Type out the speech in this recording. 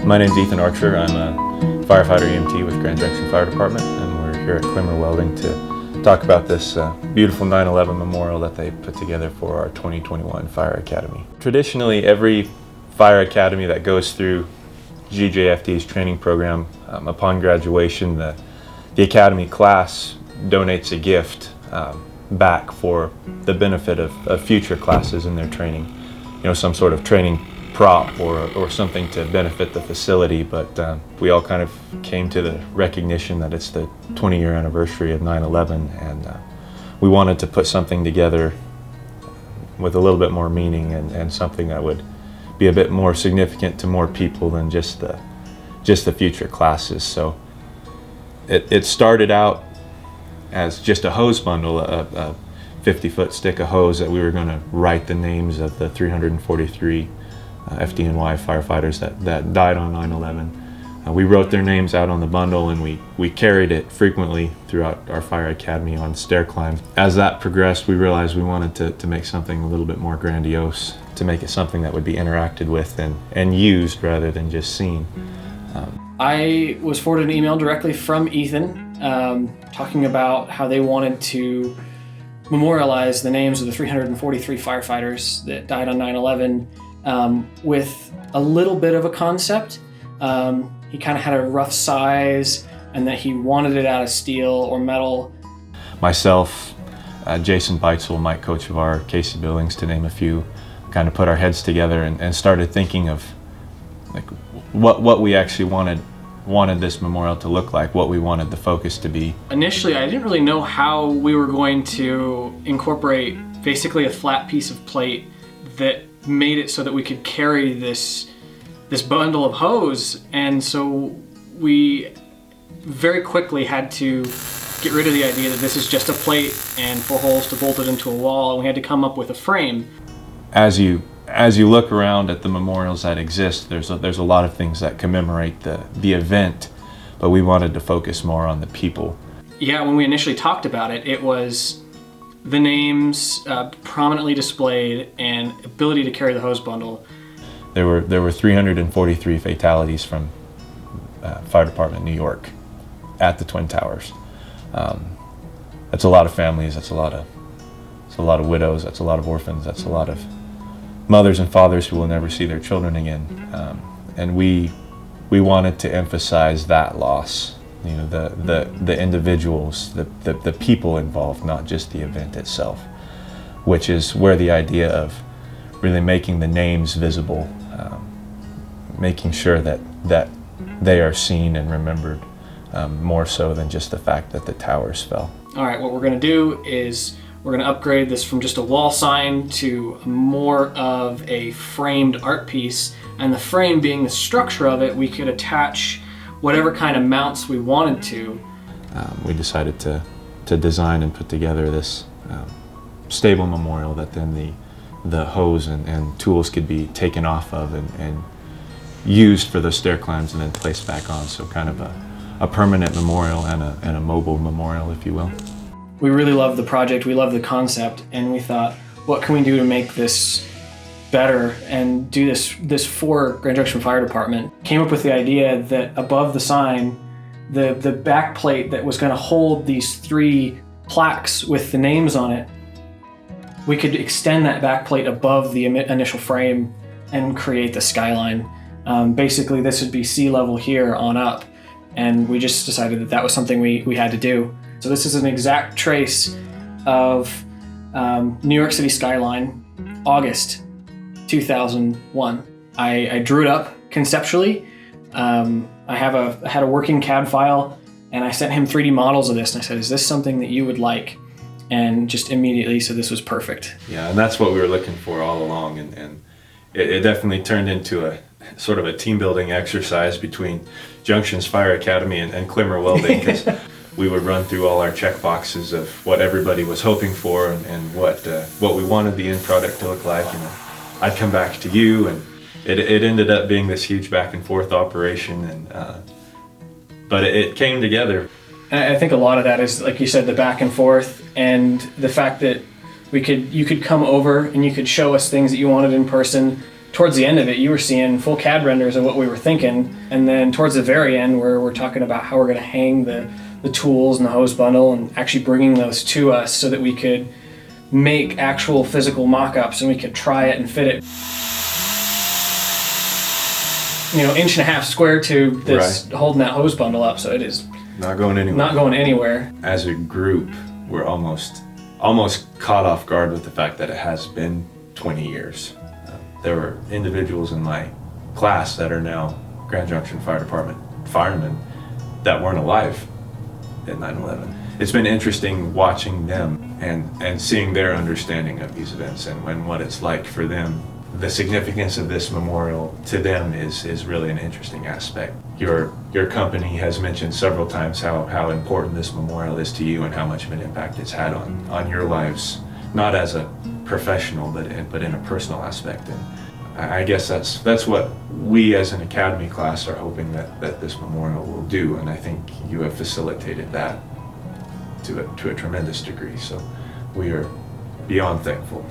My name's Ethan Archer. I'm a firefighter EMT with Grand Junction Fire Department, and we're here at Klimmer Welding to talk about this beautiful 9/11 memorial that they put together for our 2021 Fire Academy. Traditionally, every Fire Academy that goes through GJFD's training program, upon graduation, the Academy class donates a gift back for the benefit of future classes in their training. You know, some sort of training prop or something to benefit the facility, but we all kind of came to the recognition that it's the 20-year anniversary of 9/11, and we wanted to put something together with a little bit more meaning and something that would be a bit more significant to more people than just the future classes. So it started out as just a hose bundle, a 50-foot stick of hose that we were going to write the names of the 343 FDNY firefighters that died on 9/11. We wrote their names out on the bundle, and we carried it frequently throughout our fire academy on stair climbs. As that progressed, we realized we wanted to make something a little bit more grandiose, to make it something that would be interacted with and used rather than just seen. I was forwarded an email directly from Ethan talking about how they wanted to memorialize the names of the 343 firefighters that died on 9/11 with a little bit of a concept. He kind of had a rough size, and that he wanted it out of steel or metal. Myself, Jason Beitzel, Mike Kochevar, Casey Billings, to name a few, kind of put our heads together and started thinking of like what we actually wanted this memorial to look like, what we wanted the focus to be. Initially, I didn't really know how we were going to incorporate basically a flat piece of plate that made it so that we could carry this bundle of hose, and so we very quickly had to get rid of the idea that this is just a plate and 4 holes to bolt it into a wall, and we had to come up with a frame. As you look around at the memorials that exist, there's a lot of things that commemorate the event, but we wanted to focus more on the people. Yeah, when we initially talked about it, it was the names prominently displayed and ability to carry the hose bundle. There were 343 fatalities from Fire Department New York at the Twin Towers. That's a lot of families. That's a lot of widows. That's a lot of orphans. That's a lot of mothers and fathers who will never see their children again. And we wanted to emphasize that loss. You know, the individuals, the people involved, not just the event itself, which is where the idea of really making the names visible, making sure that they are seen and remembered, more so than just the fact that the towers fell. All right, what we're going to do is we're going to upgrade this from just a wall sign to more of a framed art piece, and the frame being the structure of it, we could attach whatever kind of mounts we wanted to. We decided to design and put together this stable memorial that then the hose and tools could be taken off of and used for those stair climbs and then placed back on. So kind of a permanent memorial and a mobile memorial, if you will. We really loved the project, we loved the concept, and we thought, what can we do to make this better and do this for Grand Junction Fire Department? Came up with the idea that above the sign, the back plate that was going to hold these 3 plaques with the names on it, we could extend that back plate above the initial frame and create the skyline. Basically, this would be sea level here on up, and we just decided that was something we had to do. So this is an exact trace of New York City skyline, August 2001. I drew it up conceptually. I had a working CAD file, and I sent him 3D models of this, and I said, is this something that you would like? And just immediately said this was perfect. Yeah, and that's what we were looking for all along, and it definitely turned into a sort of a team building exercise between Junction's Fire Academy and Klimmer Welding, because we would run through all our check boxes of what everybody was hoping for and what we wanted the end product to look like. And I'd come back to you, and it ended up being this huge back and forth operation, but it came together. And I think a lot of that is, like you said, the back and forth, and the fact that you could come over and you could show us things that you wanted in person, towards the end of it, you were seeing full CAD renders of what we were thinking, and then towards the very end, where we're talking about how we're going to hang the tools and the hose bundle, and actually bringing those to us so that we could make actual physical mock-ups and we could try it and fit it. 1.5-inch square tube that's holding that hose bundle up, so it is Not going anywhere. not going anywhere. As a group, we're almost caught off guard with the fact that it has been 20 years. There were individuals in my class that are now Grand Junction Fire Department firemen that weren't alive at 9/11. It's been interesting watching them and seeing their understanding of these events and what it's like for them. The significance of this memorial to them is really an interesting aspect. Your company has mentioned several times how important this memorial is to you and how much of an impact it's had on your lives, not as a professional, but in a personal aspect. And I guess that's what we as an academy class are hoping that this memorial will do, and I think you have facilitated that to a tremendous degree. So we are beyond thankful.